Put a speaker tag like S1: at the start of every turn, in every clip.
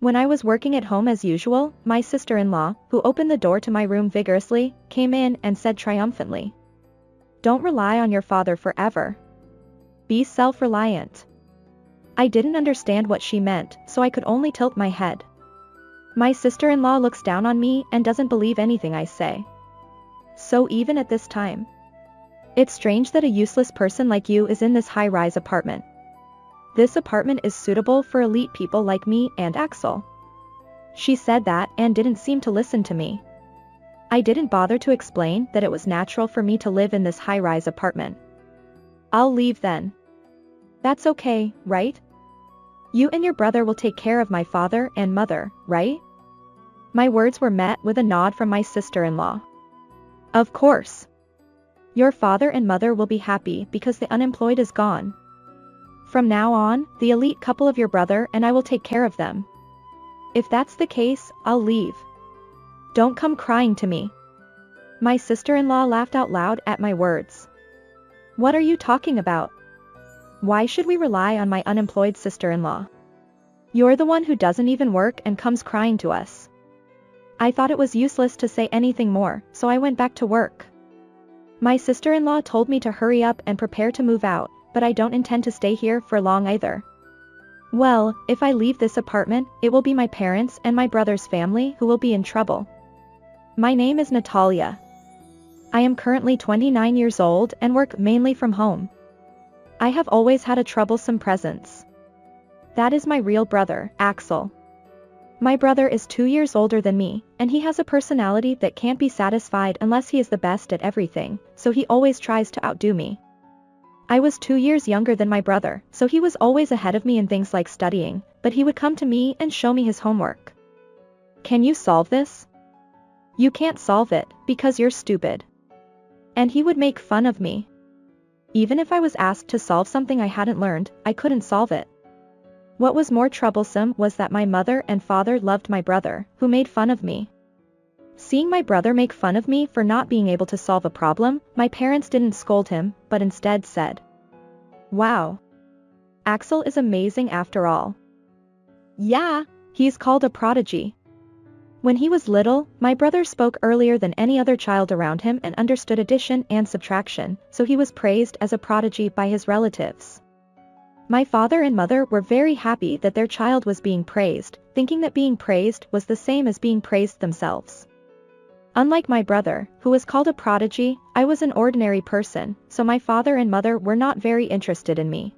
S1: When I was working at home as usual, my sister-in-law, who opened the door to my room vigorously, came in and said triumphantly, "Don't rely on your father forever. Be self-reliant." I didn't understand what she meant, so I could only tilt my head. My sister-in-law looks down on me and doesn't believe anything I say. So even at this time, it's strange that a useless person like you is in this high-rise apartment. This apartment is suitable for elite people like me and Axel. She said that and didn't seem to listen to me. I didn't bother to explain that it was natural for me to live in this high-rise apartment. "I'll leave then." "That's okay, right? You and your brother will take care of my father and mother, right?" My words were met with a nod from my sister-in-law. "Of course. Your father and mother will be happy because the unemployed is gone. From now on, the elite couple of your brother and I will take care of them. If that's the case, I'll leave. Don't come crying to me." My sister-in-law laughed out loud at my words. "What are you talking about? Why should we rely on my unemployed sister-in-law? You're the one who doesn't even work and comes crying to us." I thought it was useless to say anything more, so I went back to work. My sister-in-law told me to hurry up and prepare to move out, but I don't intend to stay here for long either. Well, if I leave this apartment, it will be my parents and my brother's family who will be in trouble. My name is Natalia. I am currently 29 years old and work mainly from home. I have always had a troublesome presence. That is my real brother, Axel. My brother is 2 years older than me, and he has a personality that can't be satisfied unless he is the best at everything, so he always tries to outdo me. I was 2 years younger than my brother, so he was always ahead of me in things like studying, but he would come to me and show me his homework. "Can you solve this?" "You can't solve it, because you're stupid." And he would make fun of me. Even if I was asked to solve something I hadn't learned, I couldn't solve it. What was more troublesome was that my mother and father loved my brother, who made fun of me. Seeing my brother make fun of me for not being able to solve a problem, my parents didn't scold him, but instead said, "Wow. Axel is amazing after all. Yeah, he's called a prodigy." When he was little, my brother spoke earlier than any other child around him and understood addition and subtraction, so he was praised as a prodigy by his relatives. My father and mother were very happy that their child was being praised, thinking that being praised was the same as being praised themselves. Unlike my brother, who was called a prodigy, I was an ordinary person, so my father and mother were not very interested in me.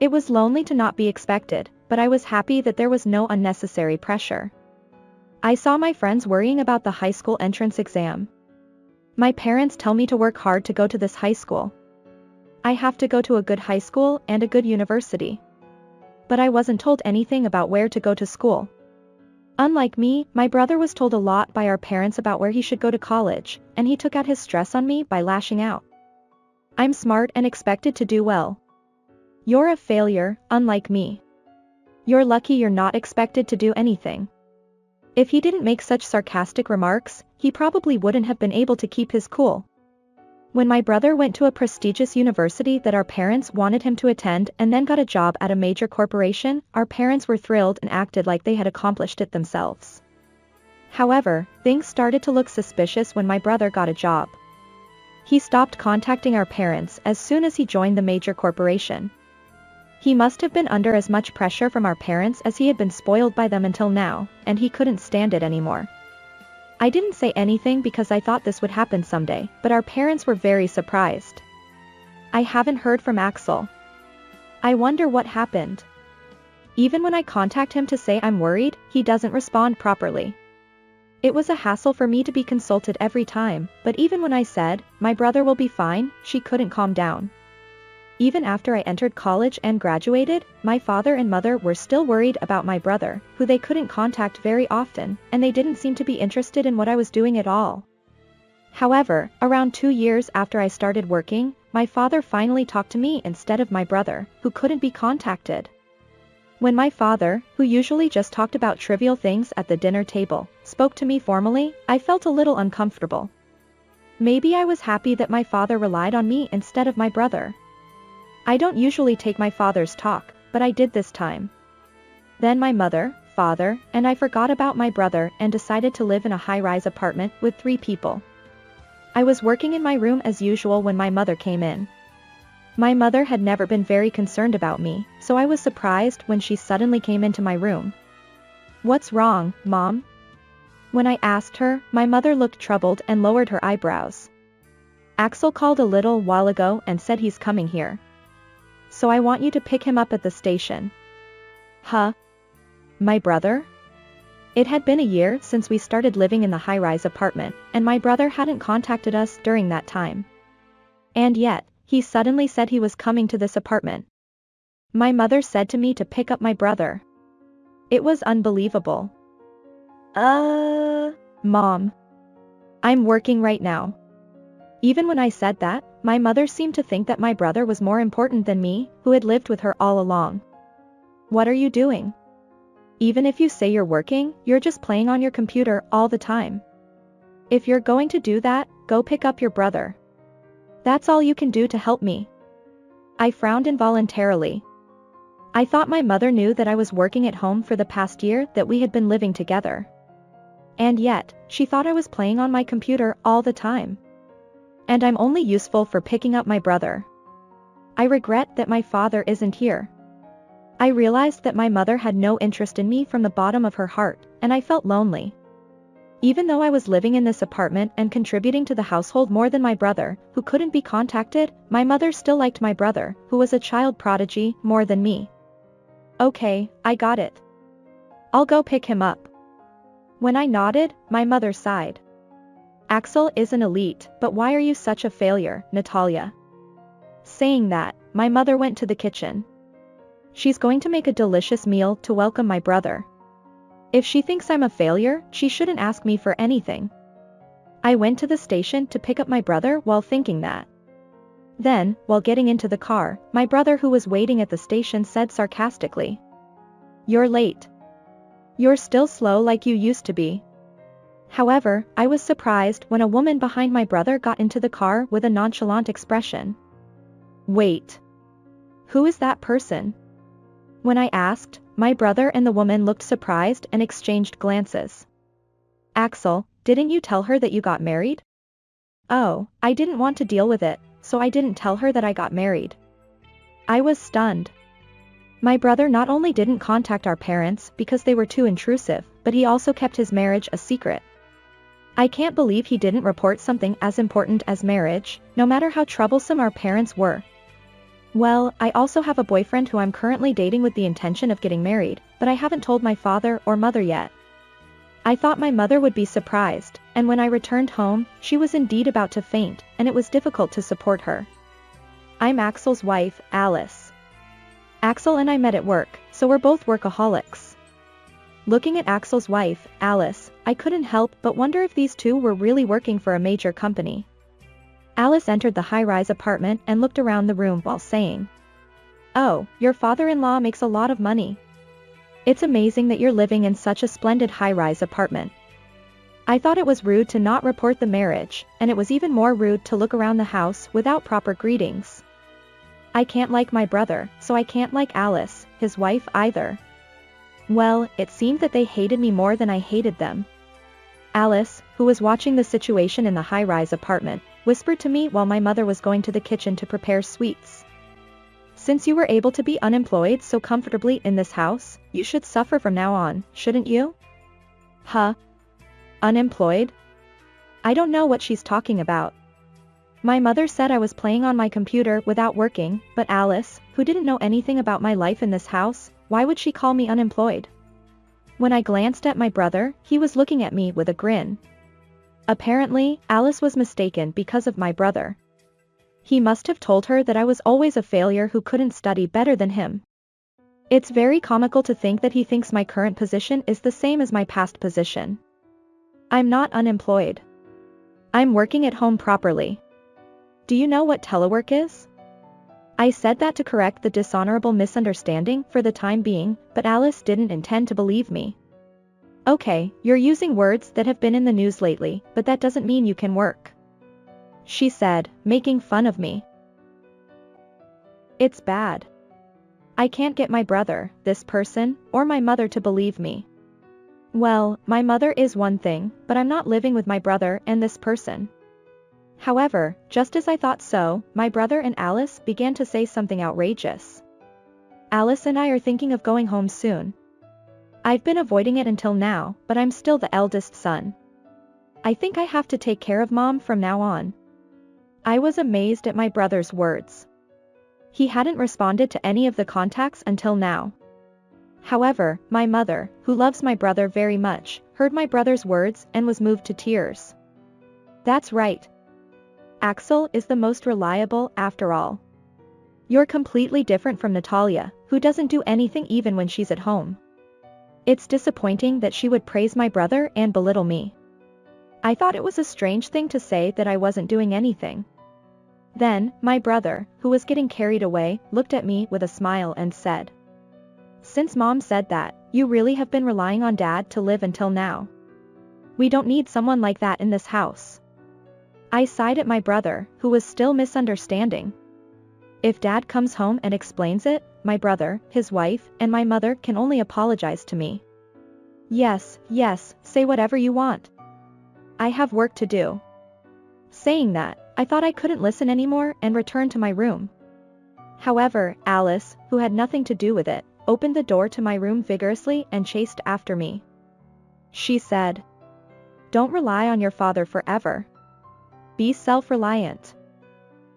S1: It was lonely to not be expected, but I was happy that there was no unnecessary pressure. I saw my friends worrying about the high school entrance exam. My parents tell me to work hard to go to this high school. I have to go to a good high school and a good university. But I wasn't told anything about where to go to school. Unlike me, my brother was told a lot by our parents about where he should go to college, and he took out his stress on me by lashing out. "I'm smart and expected to do well. You're a failure, unlike me. You're lucky you're not expected to do anything." If he didn't make such sarcastic remarks, he probably wouldn't have been able to keep his cool. When my brother went to a prestigious university that our parents wanted him to attend and then got a job at a major corporation, our parents were thrilled and acted like they had accomplished it themselves. However, things started to look suspicious when my brother got a job. He stopped contacting our parents as soon as he joined the major corporation. He must have been under as much pressure from our parents as he had been spoiled by them until now, and he couldn't stand it anymore. I didn't say anything because I thought this would happen someday, but our parents were very surprised. I haven't heard from Axel. I wonder what happened. Even when I contact him to say I'm worried, he doesn't respond properly. It was a hassle for me to be consulted every time, but even when I said, "My brother will be fine," she couldn't calm down. Even after I entered college and graduated, my father and mother were still worried about my brother, who they couldn't contact very often, and they didn't seem to be interested in what I was doing at all. However, around 2 years after I started working, my father finally talked to me instead of my brother, who couldn't be contacted. When my father, who usually just talked about trivial things at the dinner table, spoke to me formally, I felt a little uncomfortable. Maybe I was happy that my father relied on me instead of my brother. I don't usually take my father's talk, but I did this time. Then my mother, father, and I forgot about my brother and decided to live in a high-rise apartment with 3 people. I was working in my room as usual when my mother came in. My mother had never been very concerned about me, so I was surprised when she suddenly came into my room. "What's wrong, Mom?" When I asked her, my mother looked troubled and lowered her eyebrows. "Axel called a little while ago and said he's coming here. So I want you to pick him up at the station." "Huh? My brother?" It had been a year since we started living in the high-rise apartment, and my brother hadn't contacted us during that time. And yet, he suddenly said he was coming to this apartment. My mother said to me to pick up my brother. It was unbelievable. Mom. I'm working right now." Even when I said that, my mother seemed to think that my brother was more important than me, who had lived with her all along. "What are you doing? Even if you say you're working, you're just playing on your computer all the time. If you're going to do that, go pick up your brother. That's all you can do to help me." I frowned involuntarily. I thought my mother knew that I was working at home for the past year that we had been living together. And yet, she thought I was playing on my computer all the time. And I'm only useful for picking up my brother. I regret that my father isn't here. I realized that my mother had no interest in me from the bottom of her heart, and I felt lonely. Even though I was living in this apartment and contributing to the household more than my brother, who couldn't be contacted, my mother still liked my brother, who was a child prodigy, more than me. "Okay, I got it. I'll go pick him up." When I nodded, my mother sighed. "Axel is an elite, but why are you such a failure, Natalia?" Saying that, my mother went to the kitchen. "She's going to make a delicious meal to welcome my brother. If she thinks I'm a failure, she shouldn't ask me for anything." I went to the station to pick up my brother while thinking that. Then, while getting into the car, my brother who was waiting at the station said sarcastically, "You're late. You're still slow like you used to be." However, I was surprised when a woman behind my brother got into the car with a nonchalant expression. "Wait. Who is that person?" When I asked, my brother and the woman looked surprised and exchanged glances. "Axel, didn't you tell her that you got married?" "Oh, I didn't want to deal with it, so I didn't tell her that I got married." I was stunned. My brother not only didn't contact our parents because they were too intrusive, but he also kept his marriage a secret. I can't believe he didn't report something as important as marriage, no matter how troublesome our parents were. "Well, I also have a boyfriend who I'm currently dating with the intention of getting married, but I haven't told my father or mother yet." I thought my mother would be surprised, and when I returned home, she was indeed about to faint, and it was difficult to support her. "I'm Axel's wife, Alice. Axel and I met at work, so we're both workaholics." Looking at Axel's wife, Alice, I couldn't help but wonder if these two were really working for a major company. Alice entered the high-rise apartment and looked around the room while saying, "Oh, your father-in-law makes a lot of money. It's amazing that you're living in such a splendid high-rise apartment." I thought it was rude to not report the marriage, and it was even more rude to look around the house without proper greetings. I can't like my brother, so I can't like Alice, his wife, either. Well, it seemed that they hated me more than I hated them. Alice, who was watching the situation in the high-rise apartment, whispered to me while my mother was going to the kitchen to prepare sweets. "Since you were able to be unemployed so comfortably in this house, you should suffer from now on, shouldn't you?" "Huh? Unemployed? I don't know what she's talking about." My mother said I was playing on my computer without working, but Alice, who didn't know anything about my life in this house, why would she call me unemployed? When I glanced at my brother, he was looking at me with a grin. Apparently, Alice was mistaken because of my brother. He must have told her that I was always a failure who couldn't study better than him. It's very comical to think that he thinks my current position is the same as my past position. I'm not unemployed. I'm working at home properly. Do you know what telework is? I said that to correct the dishonorable misunderstanding for the time being, but Alice didn't intend to believe me. "Okay, you're using words that have been in the news lately, but that doesn't mean you can work," she said, making fun of me. "It's bad. I can't get my brother, this person, or my mother to believe me. Well, my mother is one thing, but I'm not living with my brother and this person. However, just as I thought so, my brother and Alice began to say something outrageous. Alice and I are thinking of going home soon. I've been avoiding it until now, but I'm still the eldest son. I think I have to take care of Mom from now on. I was amazed at my brother's words. He hadn't responded to any of the contacts until now. However, my mother, who loves my brother very much, heard my brother's words and was moved to tears. That's right. Axel is the most reliable after all. You're completely different from Natalia, who doesn't do anything even when she's at home. It's disappointing that she would praise my brother and belittle me. I thought it was a strange thing to say that I wasn't doing anything. Then, my brother, who was getting carried away, looked at me with a smile and said, "Since Mom said that, you really have been relying on Dad to live until now. We don't need someone like that in this house." I sighed at my brother, who was still misunderstanding. If Dad comes home and explains it, my brother, his wife, and my mother can only apologize to me. Yes, say whatever you want. I have work to do. Saying that, I thought I couldn't listen anymore and returned to my room. However, Alice, who had nothing to do with it, opened the door to my room vigorously and chased after me. She said, "Don't rely on your father forever. Be self-reliant."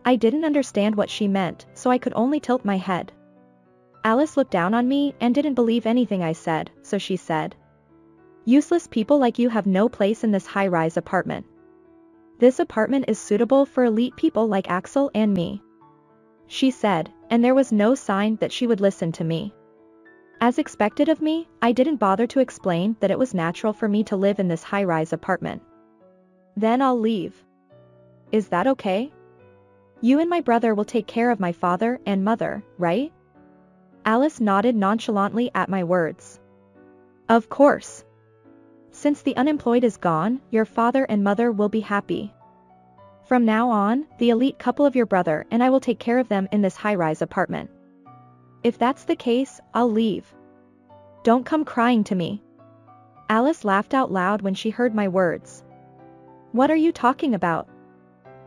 S1: I didn't understand what she meant, so I could only tilt my head. Alice looked down on me and didn't believe anything I said, so she said, "Useless people like you have no place in this high-rise apartment. This apartment is suitable for elite people like Axel and me," she said, and there was no sign that she would listen to me. As expected of me, I didn't bother to explain that it was natural for me to live in this high-rise apartment. "Then I'll leave. Is that okay? You and my brother will take care of my father and mother, right?" Alice nodded nonchalantly at my words. "Of course. Since the unemployed is gone, your father and mother will be happy. From now on, the elite couple of your brother and I will take care of them in this high-rise apartment. If that's the case, I'll leave. Don't come crying to me." Alice laughed out loud when she heard my words. "What are you talking about?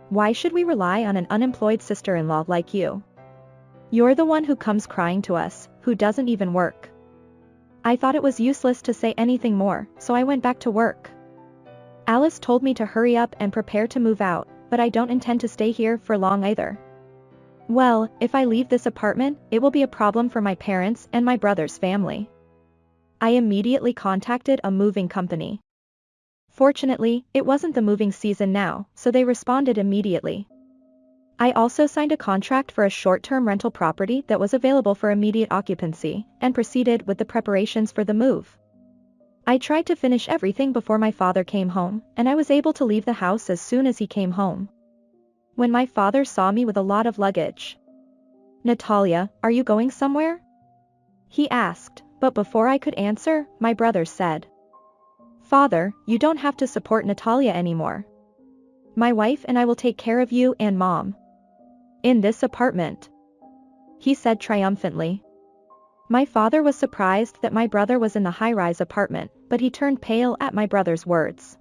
S1: Why should we rely on an unemployed sister-in-law like you? You're the one who comes crying to us, who doesn't even work." I thought it was useless to say anything more, so I went back to work. Alice told me to hurry up and prepare to move out, but I don't intend to stay here for long either. Well, if I leave this apartment, it will be a problem for my parents and my brother's family. I immediately contacted a moving company. Fortunately, it wasn't the moving season now, so they responded immediately. I also signed a contract for a short-term rental property that was available for immediate occupancy, and proceeded with the preparations for the move. I tried to finish everything before my father came home, and I was able to leave the house as soon as he came home. When my father saw me with a lot of luggage, "Natalia, are you going somewhere?" he asked, but before I could answer, my brother said, "Father, you don't have to support Natalia anymore. My wife and I will take care of you and Mom. In this apartment," he said triumphantly. My father was surprised that my brother was in the high-rise apartment, but he turned pale at my brother's words.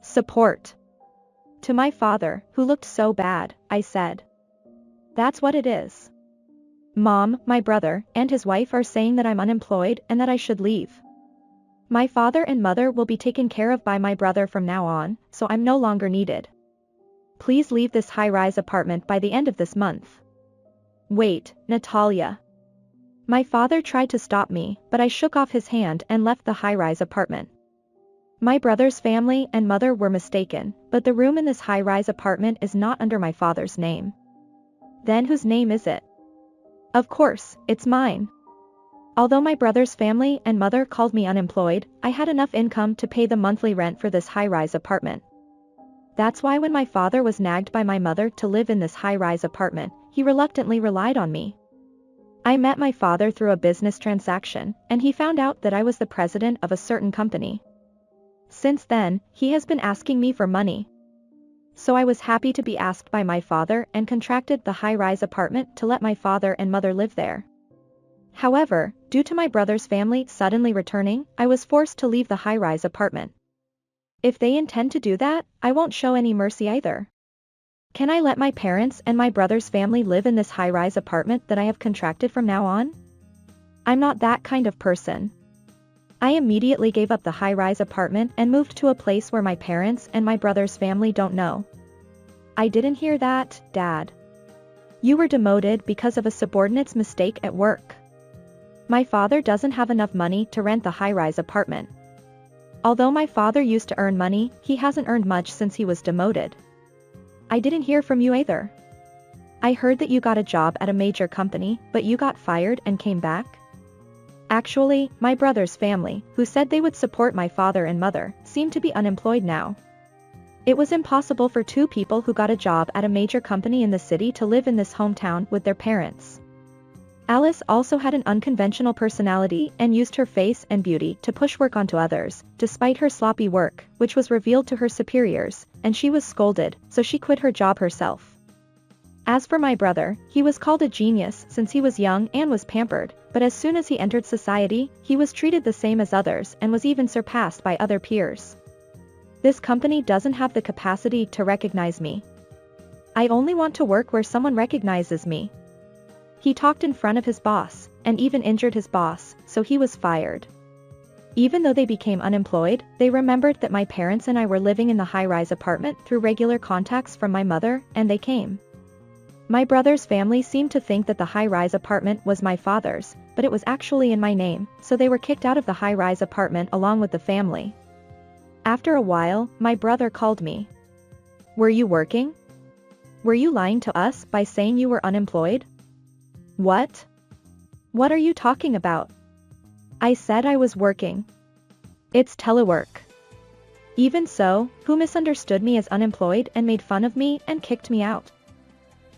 S1: "Support." To my father, who looked so bad, I said, "That's what it is. Mom, my brother, and his wife are saying that I'm unemployed and that I should leave. My father and mother will be taken care of by my brother from now on, so I'm no longer needed. Please leave this high-rise apartment by the end of this month." "Wait, Natalia." My father tried to stop me, but I shook off his hand and left the high-rise apartment. My brother's family and mother were mistaken, but the room in this high-rise apartment is not under my father's name. Then whose name is it? Of course, it's mine. Although my brother's family and mother called me unemployed, I had enough income to pay the monthly rent for this high-rise apartment. That's why when my father was nagged by my mother to live in this high-rise apartment, he reluctantly relied on me. I met my father through a business transaction, and he found out that I was the president of a certain company. Since then, he has been asking me for money. So I was happy to be asked by my father and contracted the high-rise apartment to let my father and mother live there. However, due to my brother's family suddenly returning, I was forced to leave the high-rise apartment. If they intend to do that, I won't show any mercy either. Can I let my parents and my brother's family live in this high-rise apartment that I have contracted from now on? I'm not that kind of person. I immediately gave up the high-rise apartment and moved to a place where my parents and my brother's family don't know. I didn't hear that, Dad. You were demoted because of a subordinate's mistake at work. My father doesn't have enough money to rent the high-rise apartment. Although my father used to earn money, he hasn't earned much since he was demoted. I didn't hear from you either. I heard that you got a job at a major company, but you got fired and came back? Actually, my brother's family, who said they would support my father and mother, seem to be unemployed now. It was impossible for two people who got a job at a major company in the city to live in this hometown with their parents. Alice also had an unconventional personality and used her face and beauty to push work onto others, despite her sloppy work, which was revealed to her superiors, and she was scolded, so she quit her job herself. As for my brother, he was called a genius since he was young and was pampered, but as soon as he entered society, he was treated the same as others and was even surpassed by other peers. This company doesn't have the capacity to recognize me. I only want to work where someone recognizes me. He talked in front of his boss, and even injured his boss, so he was fired. Even though they became unemployed, they remembered that my parents and I were living in the high-rise apartment through regular contacts from my mother, and they came. My brother's family seemed to think that the high-rise apartment was my father's, but it was actually in my name, so they were kicked out of the high-rise apartment along with the family. After a while, my brother called me. Were you working? Were you lying to us by saying you were unemployed? What? What are you talking about? I said I was working. It's telework. Even so, who misunderstood me as unemployed and made fun of me and kicked me out?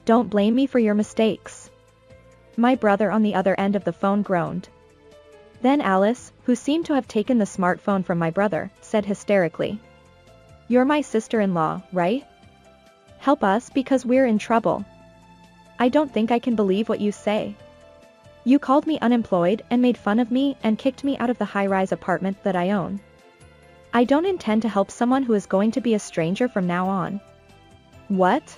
S1: Don't blame me for your mistakes. My brother on the other end of the phone groaned. Then Alice, who seemed to have taken the smartphone from my brother, said hysterically. You're my sister-in-law, right? Help us because we're in trouble. I don't think I can believe what you say. You called me unemployed and made fun of me and kicked me out of the high-rise apartment that I own. I don't intend to help someone who is going to be a stranger from now on. What?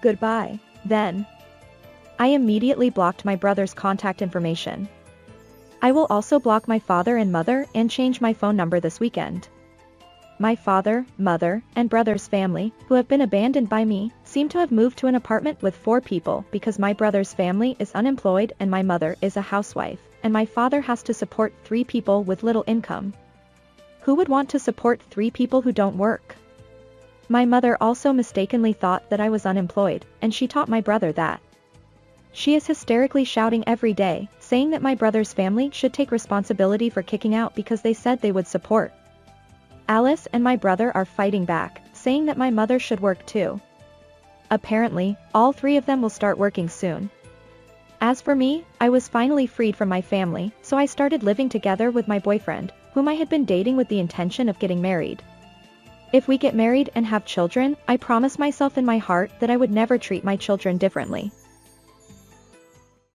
S1: Goodbye, then. I immediately blocked my brother's contact information. I will also block my father and mother and change my phone number this weekend. My father, mother, and brother's family, who have been abandoned by me, seem to have moved to an apartment with 4 people because my brother's family is unemployed and my mother is a housewife, and my father has to support 3 people with little income. Who would want to support 3 people who don't work? My mother also mistakenly thought that I was unemployed, and she taught my brother that. She is hysterically shouting every day, saying that my brother's family should take responsibility for kicking out because they said they would support. Alice and my brother are fighting back, saying that my mother should work too. Apparently, all 3 of them will start working soon. As for me, I was finally freed from my family, so I started living together with my boyfriend, whom I had been dating with the intention of getting married. If we get married and have children, I promise myself in my heart that I would never treat my children differently.